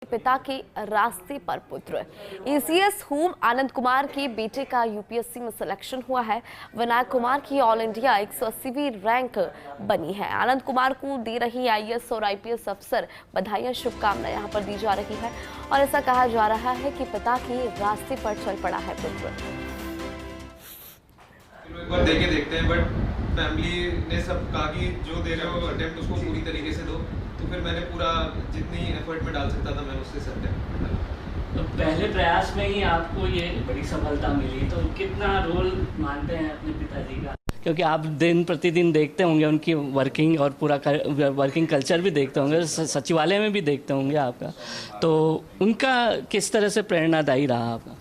पिता के रास्ते पर पुत्र एसीएस होम आनंद कुमार के बेटे का यूपीएससी में सिलेक्शन हुआ है। विनायक कुमार की ऑल इंडिया 180वीं रैंक बनी है। आनंद कुमार को दे रही आईएएस और आईपीएस अफसर बधाइयां, शुभकामनाएं यहां पर दी जा रही है और ऐसा कहा जा रहा है कि पिता के रास्ते पर चल पड़ा है पुत्र। एक बार देके देखते हैं, बट फैमिली ने सब कहा कि जो दे रहे हो अटेम्प्ट उसको पूरी तरीके से दो, तो फिर मैंने पूरा जितनी एफर्ट में डाल सकता था मैं उससे सब अटेम्प्ट डाला। तो पहले प्रयास में ही आपको ये बड़ी सफलता मिली, तो कितना रोल मानते हैं अपने पिताजी का? क्योंकि आप दिन प्रतिदिन देखते होंगे उनकी वर्किंग और पूरा वर्किंग कल्चर भी देखते होंगे, सचिवालय में भी देखते होंगे आपका, तो उनका किस तरह से प्रेरणादायी रहा आपका?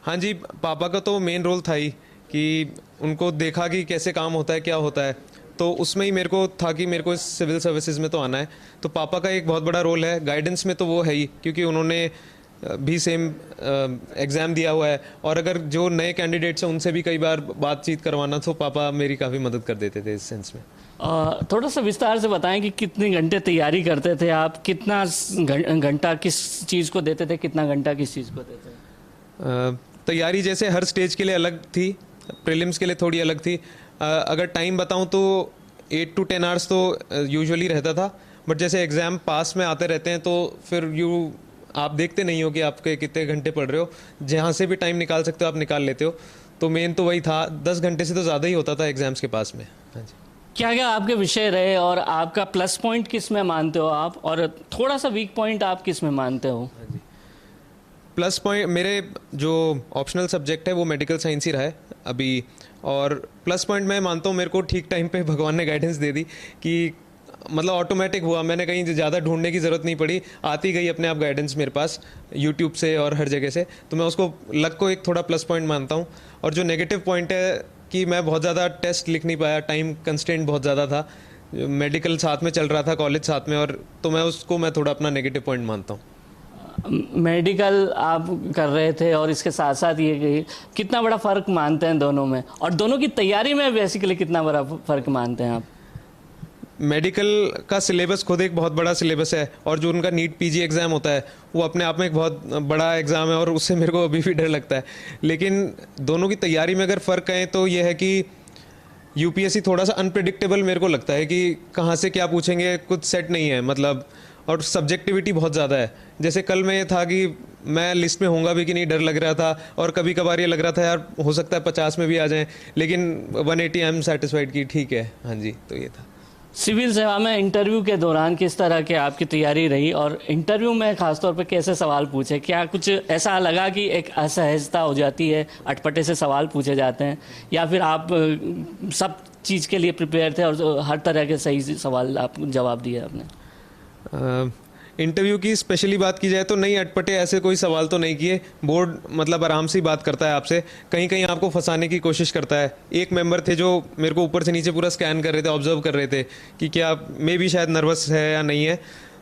हाँ जी, पापा का तो मेन रोल था ही कि उनको देखा कि कैसे काम होता है, क्या होता है, तो उसमें ही मेरे को था कि मेरे को सिविल सर्विसेज में तो आना है। तो पापा का एक बहुत बड़ा रोल है, गाइडेंस में तो वो है ही, क्योंकि उन्होंने भी सेम एग्ज़ाम दिया हुआ है और अगर जो नए कैंडिडेट्स हैं उनसे भी कई बार बातचीत करवाना, तो पापा मेरी काफ़ी मदद कर देते थे इस सेंस में। थोड़ा सा विस्तार से बताएं कि कितने घंटे तैयारी करते थे आप, कितना घंटा किस चीज़ को देते थे, कितना घंटा किस चीज़ को देते थे? तैयारी जैसे हर स्टेज के लिए अलग थी, प्रीलिम्स के लिए थोड़ी अलग थी। अगर टाइम बताऊं तो 8 to 10 आवर्स तो यूजुअली रहता था, बट जैसे एग्ज़ाम पास में आते रहते हैं तो फिर आप देखते नहीं हो कि आपके कितने घंटे पढ़ रहे हो, जहाँ से भी टाइम निकाल सकते हो आप निकाल लेते हो। तो मेन तो वही था, 10 घंटे से तो ज़्यादा ही होता था एग्ज़ाम्स के पास में। हाँ जी। क्या क्या आपके विषय रहे और आपका प्लस पॉइंट किस में मानते हो आप, और थोड़ा सा वीक पॉइंट आप किस में मानते हो? हाँ जी, प्लस पॉइंट मेरे जो ऑप्शनल सब्जेक्ट है वो मेडिकल साइंस ही रहा है अभी, और प्लस पॉइंट मैं मानता हूँ मेरे को ठीक टाइम पे भगवान ने गाइडेंस दे दी कि मतलब ऑटोमेटिक हुआ, मैंने कहीं ज़्यादा ढूंढने की ज़रूरत नहीं पड़ी, आती गई अपने आप गाइडेंस मेरे पास यूट्यूब से और हर जगह से। तो मैं उसको लक को एक थोड़ा प्लस पॉइंट मानता हूँ। और जो नेगेटिव पॉइंट है कि मैं बहुत ज़्यादा टेस्ट लिख नहीं पाया, टाइम कंस्ट्रेंट बहुत ज़्यादा था, मेडिकल साथ में चल रहा था, कॉलेज साथ में, और तो मैं थोड़ा अपना नेगेटिव पॉइंट मानता हूँ। मेडिकल आप कर रहे थे और इसके साथ साथ ये कितना बड़ा फ़र्क मानते हैं दोनों में, और दोनों की तैयारी में बेसिकली कितना बड़ा फ़र्क मानते हैं आप? मेडिकल का सिलेबस खुद एक बहुत बड़ा सिलेबस है, और जो उनका नीट पीजी एग्ज़ाम होता है वो अपने आप में एक बहुत बड़ा एग्ज़ाम है और उससे मेरे को अभी भी डर लगता है। लेकिन दोनों की तैयारी में अगर फ़र्क है तो ये है कि यूपीएससी थोड़ा सा अनप्रिडिक्टेबल मेरे को लगता है कि कहाँ से क्या पूछेंगे, कुछ सेट नहीं है मतलब, और सब्जेक्टिविटी बहुत ज़्यादा है। जैसे कल में ये था कि मैं लिस्ट में होऊंगा भी कि नहीं, डर लग रहा था, और कभी कभार ये लग रहा था यार हो सकता है 50 में भी आ जाएं, लेकिन 180 आई एम सेटिस्फाइड कि ठीक है। हाँ जी, तो ये था। सिविल सेवा में इंटरव्यू के दौरान किस तरह के आपकी तैयारी रही, और इंटरव्यू में खासतौर पे कैसे सवाल पूछे? क्या कुछ ऐसा लगा कि एक असहजता हो जाती है, अटपटे से सवाल पूछे जाते हैं, या फिर आप सब चीज़ के लिए प्रिपेयर थे और हर तरह के सही सवाल आप जवाब दिए आपने? इंटरव्यू की स्पेशली बात की जाए तो नहीं, अटपटे ऐसे कोई सवाल तो नहीं किए। बोर्ड मतलब आराम से ही बात करता है आपसे, कहीं कहीं आपको फंसाने की कोशिश करता है। एक मेंबर थे जो मेरे को ऊपर से नीचे पूरा स्कैन कर रहे थे, ऑब्जर्व कर रहे थे कि क्या मे भी शायद नर्वस है या नहीं है।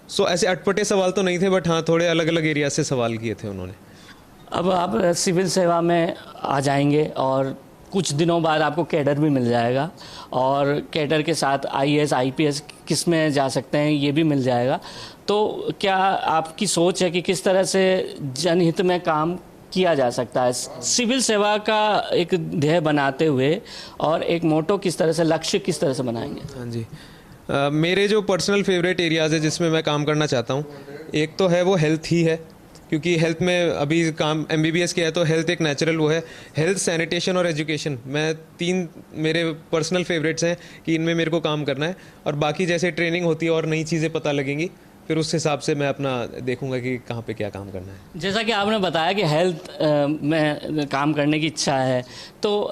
सो ऐसे अटपटे सवाल तो नहीं थे, बट हाँ थोड़े अलग अलग एरिया से सवाल किए थे उन्होंने। अब आप सिविल सेवा में आ जाएंगे और कुछ दिनों बाद आपको कैडर भी मिल जाएगा, और कैडर के साथ आईएएस आईपीएस किस में जा सकते हैं ये भी मिल जाएगा। तो क्या आपकी सोच है कि किस तरह से जनहित में काम किया जा सकता है, सिविल सेवा का एक ध्येय बनाते हुए, और एक मोटो किस तरह से, लक्ष्य किस तरह से बनाएंगे? हाँ जी, मेरे जो पर्सनल फेवरेट एरियाज़ है जिसमें मैं काम करना चाहता हूँ, एक तो है वो हेल्थ ही है, क्योंकि हेल्थ में अभी काम एमबीबीएस किया है तो हेल्थ एक नेचुरल वो है। हेल्थ, सैनिटेशन और एजुकेशन, मैं 3 मेरे पर्सनल फेवरेट्स हैं कि इनमें मेरे को काम करना है, और बाकी जैसे ट्रेनिंग होती है और नई चीज़ें पता लगेंगी फिर उस हिसाब से मैं अपना देखूंगा कि कहाँ पे क्या काम करना है। जैसा कि आपने बताया कि हेल्थ में काम करने की इच्छा है, तो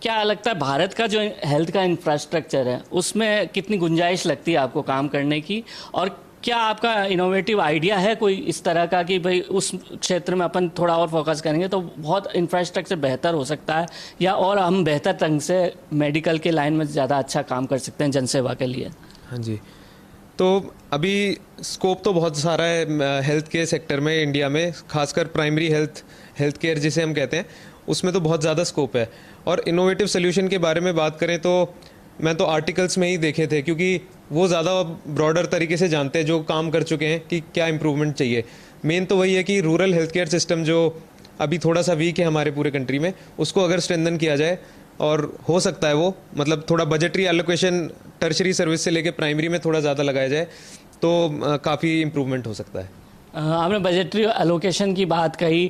क्या लगता है भारत का जो हेल्थ का इंफ्रास्ट्रक्चर है उसमें कितनी गुंजाइश लगती है आपको काम करने की, और क्या आपका इनोवेटिव आइडिया है कोई इस तरह का कि भाई उस क्षेत्र में अपन थोड़ा और फोकस करेंगे तो बहुत इंफ्रास्ट्रक्चर बेहतर हो सकता है, या और हम बेहतर ढंग से मेडिकल के लाइन में ज़्यादा अच्छा काम कर सकते हैं जनसेवा के लिए? हाँ जी, तो अभी स्कोप तो बहुत सारा है हेल्थ के सेक्टर में इंडिया में, खासकर प्राइमरी हेल्थ केयर जिसे हम कहते हैं, उसमें तो बहुत ज़्यादा स्कोप है। और इनोवेटिव सोल्यूशन के बारे में बात करें तो मैं तो आर्टिकल्स में ही देखे थे, क्योंकि वो ज़्यादा ब्रॉडर तरीके से जानते हैं जो काम कर चुके हैं कि क्या इम्प्रूवमेंट चाहिए। मेन तो वही है कि रूरल हेल्थ केयर सिस्टम जो अभी थोड़ा सा वीक है हमारे पूरे कंट्री में, उसको अगर स्ट्रेंथन किया जाए, और हो सकता है वो मतलब थोड़ा बजटरी एलोकेशन टर्शरी सर्विस से लेके प्राइमरी में थोड़ा ज़्यादा लगाया जाए तो काफ़ी इम्प्रूवमेंट हो सकता है। आपने बजटरी एलोकेशन की बात कही।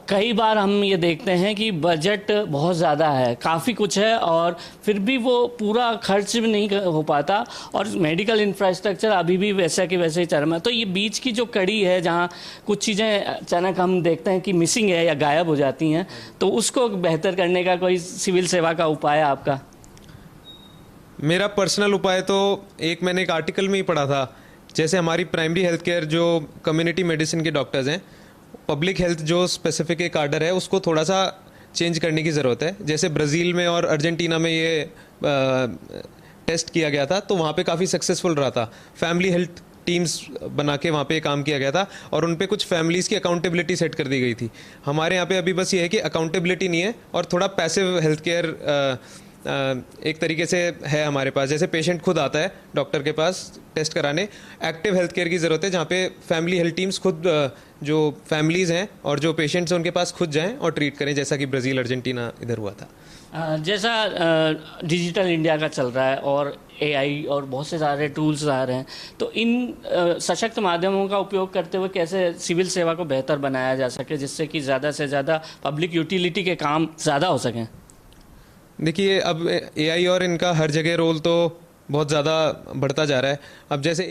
कई बार हम ये देखते हैं कि बजट बहुत ज़्यादा है, काफ़ी कुछ है, और फिर भी वो पूरा खर्च भी नहीं हो पाता, और मेडिकल इंफ्रास्ट्रक्चर अभी भी वैसा कि वैसे ही चल रहा है। तो ये बीच की जो कड़ी है जहाँ कुछ चीज़ें अचानक हम देखते हैं कि मिसिंग है या गायब हो जाती हैं, तो उसको बेहतर करने का कोई सिविल सेवा का उपाय है आपका? मेरा पर्सनल उपाय तो मैंने एक आर्टिकल में ही पढ़ा था, जैसे हमारी प्राइमरी हेल्थ केयर जो कम्युनिटी मेडिसिन के डॉक्टर्स हैं, पब्लिक हेल्थ जो स्पेसिफिक एक आर्डर है उसको थोड़ा सा चेंज करने की ज़रूरत है। जैसे ब्राज़ील में और अर्जेंटीना में ये टेस्ट किया गया था तो वहाँ पे काफ़ी सक्सेसफुल रहा था। फैमिली हेल्थ टीम्स बना के वहाँ पे काम किया गया था और उन पे कुछ फैमिलीज़ की अकाउंटेबिलिटी सेट कर दी गई थी। हमारे यहाँ पे अभी बस ये है कि अकाउंटेबिलिटी नहीं है और थोड़ा पैसिव हेल्थ केयर एक तरीके से है हमारे पास। जैसे पेशेंट खुद आता है डॉक्टर के पास टेस्ट कराने, एक्टिव हेल्थ केयर की ज़रूरत है जहाँ पे फैमिली हेल्थ टीम्स खुद जो फैमिलीज़ हैं और जो पेशेंट्स हैं उनके पास खुद जाएं और ट्रीट करें, जैसा कि ब्राज़ील अर्जेंटीना इधर हुआ था। जैसा डिजिटल इंडिया का चल रहा है और एआई और बहुत से सारे टूल्स आ रहे हैं, तो इन सशक्त माध्यमों का उपयोग करते हुए कैसे सिविल सेवा को बेहतर बनाया जा सके जिससे कि ज़्यादा से ज़्यादा पब्लिक यूटिलिटी के काम ज़्यादा हो सकें? देखिए, अब एआई और इनका हर जगह रोल तो बहुत ज़्यादा बढ़ता जा रहा है। अब जैसे